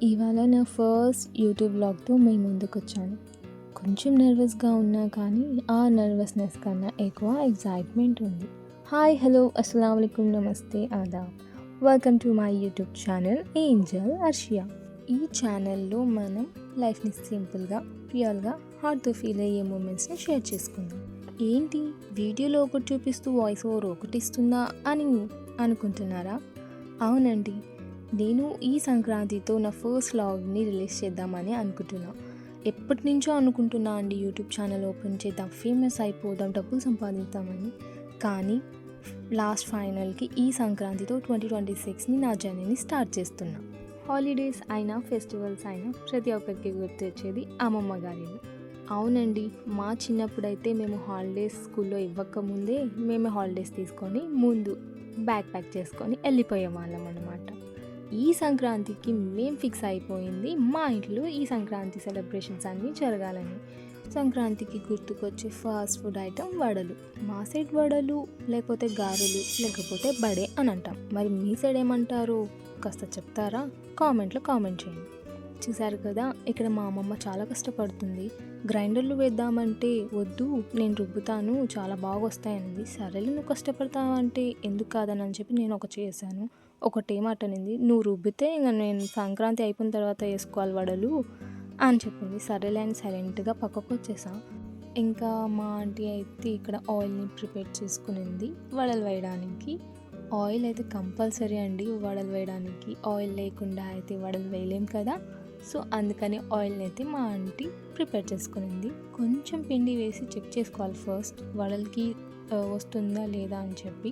ఇవాళ నా first YouTube వ్లాగ్తో మీ ముందుకొచ్చాను. కొంచెం నర్వస్గా ఉన్నా కానీ ఆ నర్వస్నెస్ కన్నా ఎక్కువ ఎగ్జైట్మెంట్ ఉంది. హాయ్, హలో, అస్సలాము అలైకుం, నమస్తే, ఆదాబ్. Welcome to my YouTube channel Angel Arshiya. ఈ ఛానల్లో మనం లైఫ్ని సింపుల్గా, రియల్గా, హార్ట్తో ఫీల్ అయ్యే మూమెంట్స్ని షేర్ చేసుకుందాం. ఏంటి వీడియోలో ఒకటి చూపిస్తూ వాయిస్ ఓవర్ ఒకటి ఇస్తుందా అని అనుకుంటున్నారా? అవునండి, నేను ఈ సంక్రాంతితో నా ఫస్ట్ వ్లాగ్ని రిలీజ్ చేద్దామని అనుకుంటున్నా. ఎప్పటి నుంచో అనుకుంటున్నా అండి, యూట్యూబ్ ఛానల్ ఓపెన్ చేద్దాం, ఫేమస్ అయిపోదాం, డబ్బులు సంపాదిద్దామని. కానీ లాస్ట్ ఫైనల్కి ఈ సంక్రాంతితో 2026ని నా జర్నీని స్టార్ట్ చేస్తున్నా. హాలిడేస్ అయినా ఫెస్టివల్స్ అయినా ప్రతి ఒక్కరికి గుర్తొచ్చేది అమ్మమ్మ గారి ఇల్లు. అవునండి, మా చిన్నప్పుడైతే మేము హాలిడేస్ స్కూల్లో ఇవ్వకముందే మేమే హాలిడేస్ తీసుకొని ముందు బ్యాగ్ ప్యాక్ చేసుకొని వెళ్ళిపోయే వాళ్ళం అన్నమాట. ఈ సంక్రాంతికి మేము ఫిక్స్ అయిపోయింది మా ఇంట్లో ఈ సంక్రాంతి సెలబ్రేషన్స్ అన్నీ జరగాలని. సంక్రాంతికి గుర్తుకొచ్చే ఫాస్ట్ ఫుడ్ ఐటమ్ వడలు. మా సైడ్ వడలు, లేకపోతే గారెలు, లేకపోతే బడే అని అంటాం. మరి మీ సైడ్ ఏమంటారు కాస్త చెప్తారా? కామెంట్లో కామెంట్ చేయండి. చూసారు కదా, ఇక్కడ మా అమ్మమ్మ చాలా కష్టపడుతుంది. గ్రైండర్లు వేద్దామంటే వద్దు, నేను రుబ్బుతాను, చాలా బాగా వస్తాయనింది. సరేలే, నువ్వు కష్టపడతావంటే ఎందుకు కాదని చెప్పి నేను ఒక చేశాను. ఒకటేమాటనింది, నువ్వు రుబ్బితే ఇంకా నేను సంక్రాంతి అయిపోయిన తర్వాత వేసుకోవాలి వడలు అని చెప్పింది. సరేలే అని సైలెంట్గా పక్కకు వచ్చేసా. ఇంకా మా ఆంటీ అయితే ఇక్కడ ఆయిల్ని ప్రిపేర్ చేసుకునింది వడలు వేయడానికి. ఆయిల్ అయితే కంపల్సరీ అండి వడలు వేయడానికి. ఆయిల్ లేకుండా అయితే వడలు వేయలేం కదా. సో అందుకని ఆయిల్ని అయితే మా ఆంటీ ప్రిపేర్ చేసుకునింది. కొంచెం పిండి వేసి చెక్ చేసుకోవాలి ఫస్ట్, వడలకి వస్తుందా లేదా అని చెప్పి.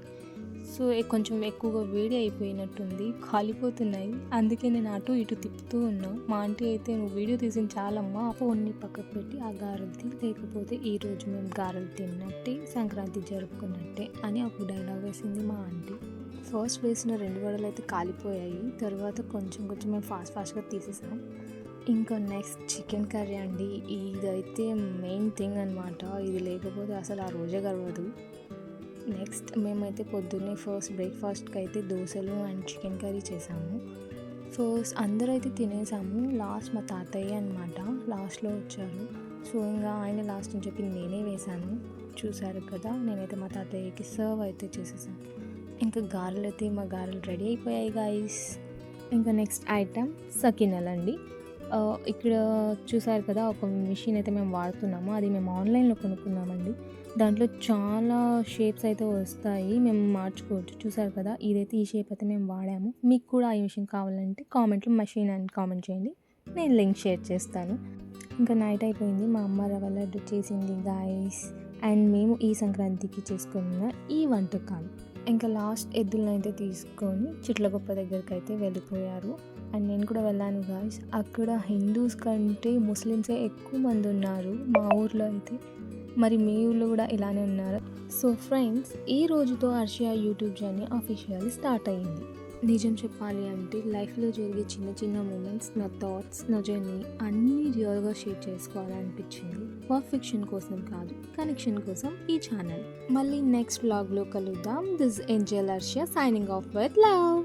సో కొంచెం ఎక్కువగా వేడి అయిపోయినట్టుంది, కాలిపోతున్నాయి. అందుకే నేను అటు ఇటు తిప్పుతూ ఉన్నా. మా ఆంటీ అయితే, నువ్వు వీడియో తీసిన చాలమ్మా, ఫోన్ని పక్కకు పెట్టి ఆ గారెలు తిని, లేకపోతే ఈరోజు మేము గారెలు తిన్నట్టే, సంక్రాంతి జరుపుకున్నట్టే అని ఒక డైలాగ్ వేసింది మా ఆంటీ. ఫస్ట్ వేసిన 2 వడలు అయితే కాలిపోయాయి. తర్వాత కొంచెం మేము ఫాస్ట్గా తీసేసాం. ఇంకా నెక్స్ట్ చికెన్ కర్రీ అండి. ఇదైతే మెయిన్ థింగ్ అనమాట. ఇది లేకపోతే అసలు ఆ రోజే గడవదు. నెక్స్ట్ మేమైతే పొద్దున్నే ఫస్ట్ బ్రేక్ఫాస్ట్కి అయితే దోశలు అండ్ చికెన్ కర్రీ చేసాము. ఫస్ట్ అందరూ అయితే తినేసాము. లాస్ట్ మా తాతయ్య అనమాట లాస్ట్లో వచ్చారు. సో ఇంకా ఆయన లాస్ట్ అని చెప్పి నేనే వేశాను. చూసారు కదా, నేనైతే మా తాతయ్యకి సర్వ్ అయితే చేసేసాను. ఇంకా గారెలు అయితే మా గారెలు రెడీ అయిపోయాయి గాయస్. ఇంకా నెక్స్ట్ ఐటమ్ సకినల్ అండి. ఇక్కడ చూసారు కదా, ఒక మిషన్ అయితే మేము వాడుతున్నాము. అది మేము ఆన్లైన్లో కొనుక్కున్నామండి. దాంట్లో చాలా షేప్స్ అయితే వస్తాయి, మేము మార్చుకోవచ్చు. చూసారు కదా, ఇదైతే ఈ షేప్ అయితే మేము వాడాము. మీకు కూడా ఈ మిషన్ కావాలంటే కామెంట్లో మెషిన్ అని కామెంట్ చేయండి, నేను లింక్ షేర్ చేస్తాను. ఇంకా నైట్ అయిపోయింది, మా అమ్మ రవ్వ లడ్డు చేసింది గాయస్. అండ్ మేము ఈ సంక్రాంతికి చేసుకున్న ఈ వంటకాలు. ఇంకా లాస్ట్ ఎద్దులను అయితే తీసుకొని చిట్లగొప్ప దగ్గరికి అయితే వెళ్ళిపోయారు. అండ్ నేను కూడా వెళ్ళాను గాయస్. అక్కడ హిందూస్ కంటే ముస్లిమ్సే ఎక్కువ మంది ఉన్నారు మా ఊర్లో అయితే. మరి మీ ఊర్లో కూడా ఇలానే ఉన్నారు? సో ఫ్రెండ్స్, ఈ రోజుతో Arshiya YouTube journey officially start అయ్యింది. నిజం చెప్పాలి అంటే లైఫ్లో జరిగే చిన్న చిన్న మూమెంట్స్, నా థాట్స్, నా జర్నీ అన్నీ రియల్గా షేర్ చేసుకోవాలనిపించింది. పర్ఫెక్షన్ కోసం కాదు, కనెక్షన్ కోసం ఈ ఛానల్. మళ్ళీ నెక్స్ట్ వ్లాగ్లో కలుద్దాం. This Angel Arshiya signing off with love.